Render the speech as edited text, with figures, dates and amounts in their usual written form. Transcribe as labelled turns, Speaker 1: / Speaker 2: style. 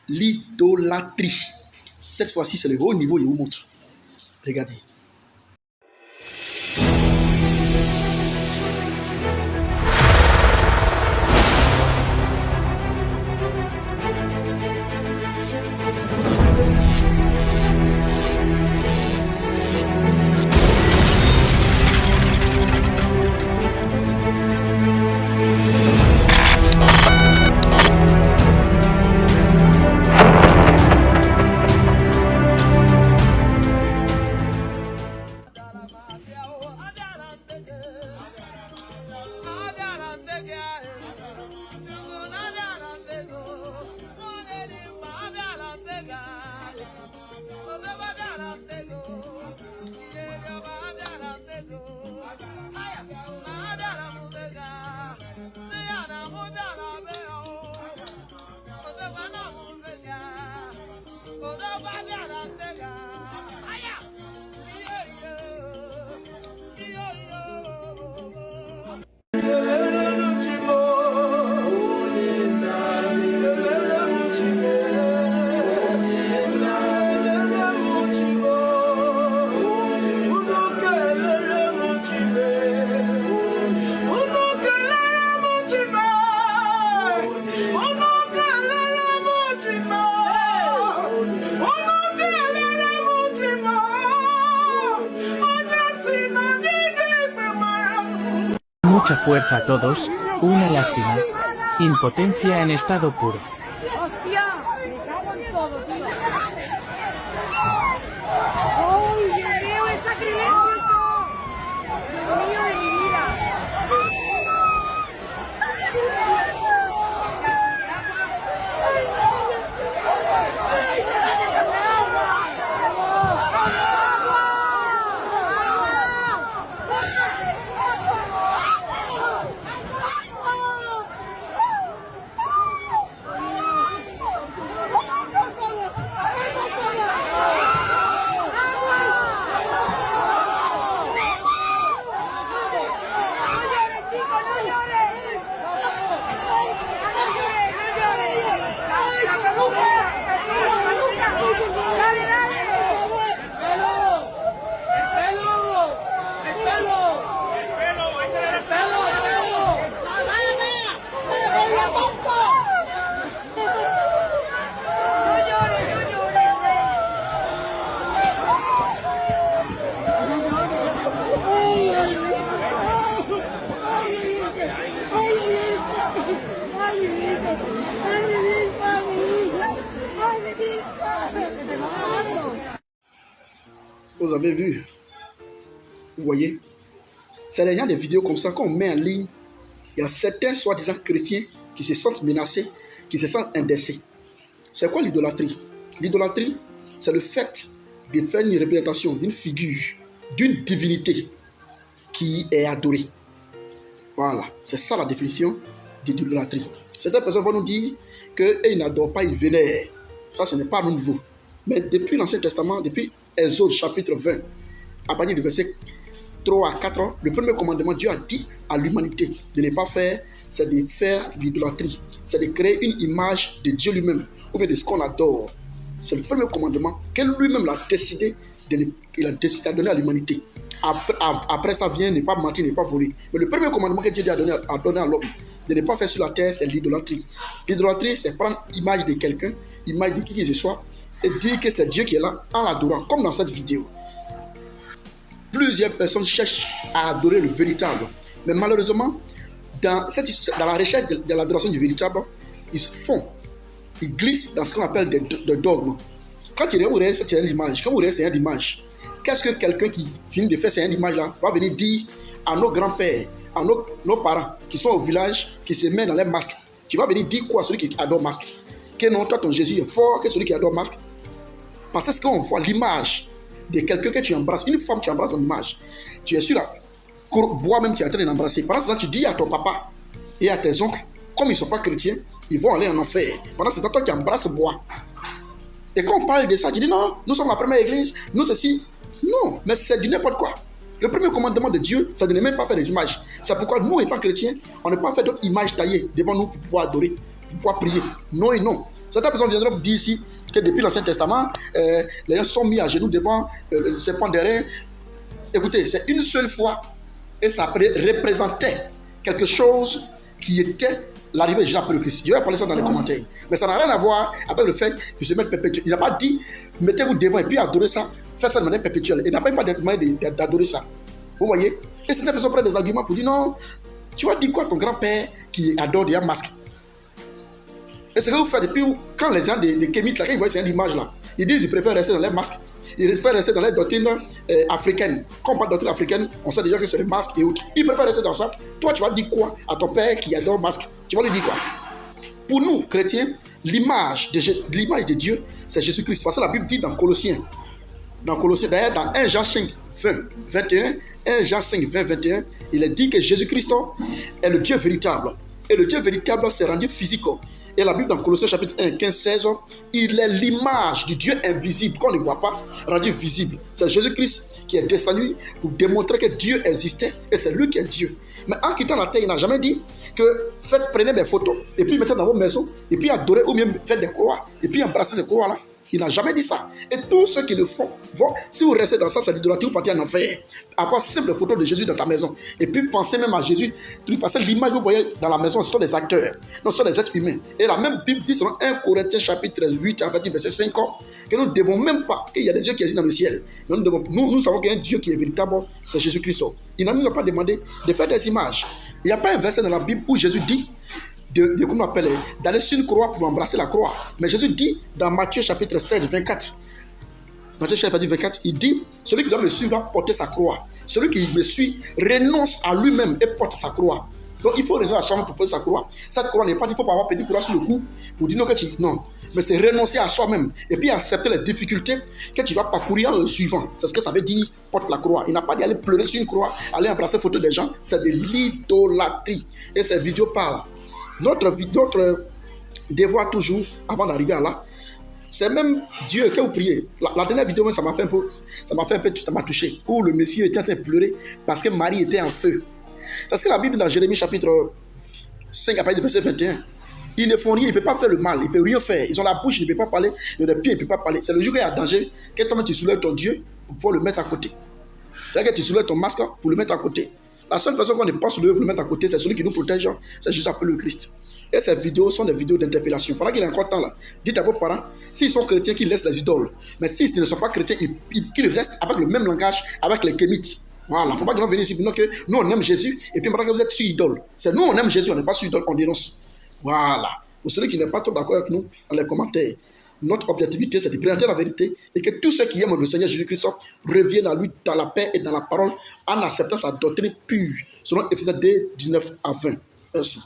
Speaker 1: l'idolâtrie. Cette fois-ci, c'est le haut niveau, je vous montre. Regardez.
Speaker 2: Mucha fuerza a todos, una lástima. Impotencia en estado puro.
Speaker 3: ¡Hostia! Me cago en todo, tío. ¡Uy, Dios mío, es sacrilegio! Dios mío de mi vida.
Speaker 1: Vous avez vu? Vous voyez? C'est les gens des vidéos comme ça qu'on met en ligne. Il y a certains soi-disant chrétiens qui se sentent menacés, qui se sentent indexés. C'est quoi l'idolâtrie? L'idolâtrie, c'est le fait de faire une représentation d'une figure, d'une divinité qui est adorée. Voilà, c'est ça la définition d'idolâtrie. Certaines personnes vont nous dire qu'ils n'adorent pas, ils vénèrent. Ça, ce n'est pas à nos niveaux. Mais depuis l'Ancien Testament, depuis Exode chapitre 20, à partir du verset 3 à 4, le premier commandement, Dieu a dit à l'humanité de ne pas faire, c'est de faire l'idolâtrie. C'est de créer une image de Dieu lui-même, ou bien de ce qu'on adore. C'est le premier commandement qu'elle lui-même l'a décidé, il a décidé de donner à l'humanité. Après ça vient ne pas mentir, ne pas voler. Mais le premier commandement que Dieu a donné à l'homme, de ne pas faire sur la terre, c'est l'idolâtrie. L'idolâtrie, c'est prendre l'image de quelqu'un, l'image de qui que ce soit, et dire que c'est Dieu qui est là en l'adorant, comme dans cette vidéo. Plusieurs personnes cherchent à adorer le véritable. Mais malheureusement, dans la recherche de l'adoration du véritable, ils glissent dans ce qu'on appelle des dogmes. Quand tu regardes cette image, quand vous regardez cette image, qu'est-ce que quelqu'un qui finit de faire cette image-là va venir dire à nos grands-pères, à nos parents qui sont au village, qui se mettent dans les masques? Tu vas venir dire quoi à celui qui adore masque? Que non, toi ton Jésus est fort, que celui qui adore masque. Parce que qu'on voit l'image de quelqu'un que tu embrasses, une femme, tu embrasses ton image, tu es sur la bois même, tu es en train d'embrasser. Pendant ce temps, tu dis à ton papa et à tes oncles, comme ils ne sont pas chrétiens, ils vont aller en enfer. Pendant ce temps, toi qui embrasses bois. Et quand on parle de ça, tu dis non, nous sommes la première église, nous ceci. Non, mais c'est du n'importe quoi. Le premier commandement de Dieu, c'est de ne même pas faire des images. C'est pourquoi nous, étant chrétiens, on n'a pas fait d'autres images taillées devant nous pour pouvoir adorer, pour pouvoir prier. Non et non. Certaines personnes viendront dire ici que depuis l'Ancien Testament, les gens sont mis à genoux devant le serpent d'airain. Écoutez, c'est une seule fois et ça représentait quelque chose qui était l'arrivée de Jésus après le Christ. Je vais parler ça dans les commentaires. Mais ça n'a rien à voir avec le fait que se mette perpétuel. Il n'a pas dit mettez-vous devant et puis adorez ça, faire ça de manière perpétuelle. Il n'a pas demandé d'adorer ça. Vous voyez? Et certaines personnes prennent des arguments pour dire non, tu vas dire quoi à ton grand-père qui adore des masques? Et c'est ce que vous faites. Et puis quand les gens des kémites, là, quand ils voient cette image là, ils disent qu'ils préfèrent rester dans les masques. Ils préfèrent rester dans les doctrines africaines. Quand on parle de doctrine africaine, on sait déjà que c'est les masques et autres. Ils préfèrent rester dans ça. Toi, tu vas dire quoi à ton père qui adore masque? Tu vas lui dire quoi? Pour nous, chrétiens, l'image de Dieu, c'est Jésus-Christ. Parce que la Bible dit dans Colossiens, d'ailleurs dans 1 Jean 5, 20, 21, 1 Jean 5, 20, 21, il est dit que Jésus-Christ est le Dieu véritable. Et le Dieu véritable s'est rendu physique. Et la Bible dans Colossiens chapitre 1, 15, 16, il est l'image du Dieu invisible, qu'on ne voit pas, rendu visible. C'est Jésus-Christ qui est descendu pour démontrer que Dieu existait et c'est lui qui est Dieu. Mais en quittant la terre, il n'a jamais dit que prenez des photos et puis mettez dans vos maisons et puis adorez ou même faites des croix et puis embrassez ces croix-là. Il n'a jamais dit ça. Et tous ceux qui le font, si vous restez dans ça, c'est l'idolâtrie, vous partez en enfer. Avoir simple photo de Jésus dans ta maison. Et puis pensez même à Jésus. Parce que l'image que vous voyez dans la maison, ce sont des acteurs. Non, ce sont des êtres humains. Et la même Bible dit selon 1 Corinthiens chapitre 8, verset 5, que nous ne devons même pas, qu'il y a des dieux qui existent dans le ciel. Nous savons qu'il y a un Dieu qui est véritable, c'est Jésus-Christ. Il n'a même pas demandé de faire des images. Il n'y a pas un verset dans la Bible où Jésus dit comment on appelle, d'aller sur une croix pour embrasser la croix. Mais Jésus dit dans Matthieu chapitre 16, 24, Matthieu chapitre 24, il dit, celui qui doit me suivre doit porter sa croix. Celui qui me suit renonce à lui-même et porte sa croix. Donc il faut raison à soi-même pour porter sa croix. Cette croix n'est pas dit, il ne faut pas avoir petit courage sur le cou pour dire non, non. Mais c'est renoncer à soi-même et puis accepter les difficultés que tu vas parcourir en le suivant. C'est ce que ça veut dire, porte la croix. Il n'a pas dit aller pleurer sur une croix, aller embrasser photo des gens. C'est de l'idolâtrie. Et ces vidéos parlent. Notre devoir toujours, avant d'arriver à là, c'est même Dieu que vous priez. La dernière vidéo, ça m'a touché. Où le monsieur était en train de pleurer parce que Marie était en feu. C'est ce que la Bible dans Jérémie chapitre 5, à partir du verset 21. Ils ne font rien, ils ne peuvent pas faire le mal, ils ne peuvent rien faire. Ils ont la bouche, ils ne peuvent pas parler, ils ont les pieds, ils ne peuvent pas parler. C'est le jour qu'il y a danger, que toi tu soulèves ton Dieu pour pouvoir le mettre à côté. C'est-à-dire que tu soulèves ton masque pour le mettre à côté. La seule personne qu'on ne peut pas soulever pour le mettre à côté, c'est celui qui nous protège, c'est juste après le Christ. Et ces vidéos sont des vidéos d'interpellation. Pendant qu'il est encore temps là, dites à vos parents, s'ils sont chrétiens, qu'ils laissent les idoles. Mais s'ils ne sont pas chrétiens, qu'ils restent avec le même langage, avec les kémites. Voilà, il ne faut pas qu'ils vont venir ici pour dire que nous on aime Jésus, et puis pendant que vous êtes sur idole. C'est nous on aime Jésus, on n'est pas sur idole, on dénonce. Voilà. Pour celui qui n'est pas trop d'accord avec nous, dans les commentaires, notre objectivité, c'est de présenter la vérité et que tous ceux qui aiment le Seigneur Jésus-Christ reviennent à lui dans la paix et dans la parole en acceptant sa doctrine pure, selon Éphésiens 2, 19 à 20. Merci.